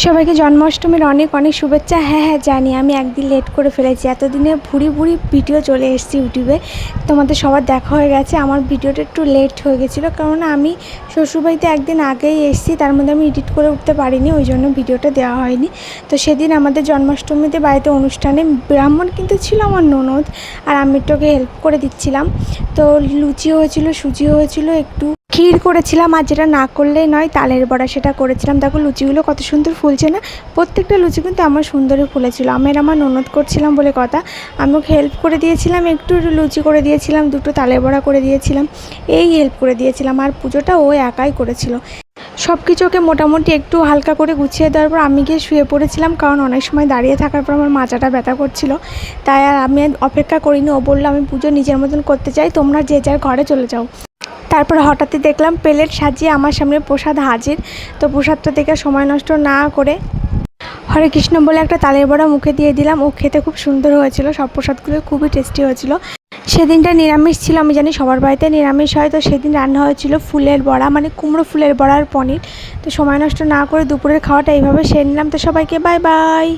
সবাইকে জন্মাষ্টমীর অনেক অনেক শুভেচ্ছা। হ্যাঁ জানি আমি একদিন লেট করে ফেলেছি। এতদিনে ভুরি ভিডিও চলে এসেছি ইউটিউবে, তোমাদের সবার দেখা হয়ে গেছে। আমার ভিডিওটা একটু লেট হয়ে গেছিলো, কারণ আমি শ্বশুরবাড়িতে একদিন আগেই এসেছি, তার মধ্যে আমি এডিট করে উঠতে পারিনি, ওই জন্য ভিডিওটা দেওয়া হয়নি। তো সেদিন আমাদের জন্মাষ্টমীতে বাড়িতে অনুষ্ঠানে ব্রাহ্মণ কিন্তু ছিল আমার ননদ, আর আমি একটু ওকে হেল্প করে দিচ্ছিলাম। তো লুচিও হয়েছিল, সুজিও হয়েছিল, একটু ক্ষীর করেছিলাম, আর যেটা না করলেই নয় তালের বড়া, সেটা করেছিলাম। দেখো লুচিগুলো কত সুন্দর ফুলছে না, প্রত্যেকটা লুচি কিন্তু আমার সুন্দরই ফুলেছিল। আমার ননদ করছিলাম বলে কথা, আমি ওকে হেল্প করে দিয়েছিলাম, একটু লুচি করে দিয়েছিলাম, দুটো তালের বড়া করে দিয়েছিলাম, এই হেল্প করে দিয়েছিলাম। আর পুজোটা ও একাই করেছিল। সব কিছু ওকে মোটামুটি একটু হালকা করে গুছিয়ে দেওয়ার পর আমি গিয়ে শুয়ে পড়েছিলাম, কারণ অনেক সময় দাঁড়িয়ে থাকার পর আমার মাথাটা ব্যথা করছিল। তাই আর আমি অপেক্ষা করিনি, ও বললো আমি পুজো নিজের মতন করতে চাই, তোমরা যে যার ঘরে চলে যাও। তারপর হঠাৎই দেখলাম প্লেট সাজিয়ে আমার সামনে প্রসাদ হাজির। তো প্রসাদটা দেখে সময় নষ্ট না করে হরে কৃষ্ণ বলে একটা তালের বড়া মুখে দিয়ে দিলাম। ও খেতে খুব সুন্দর হয়েছিল, সব প্রসাদগুলো খুবই টেস্টি হয়েছিল। সেদিনটা নিরামিষ ছিল, আমি জানি সবার বাড়িতে নিরামিষ হয়। তো সেদিন রান্না হয়েছিল ফুলের বড়া, মানে কুমড়ো ফুলের বড়া আর পনির। তো সময় নষ্ট না করে দুপুরের খাওয়াটা এইভাবে সেরে নিলাম। তো সবাইকে বাই বাই।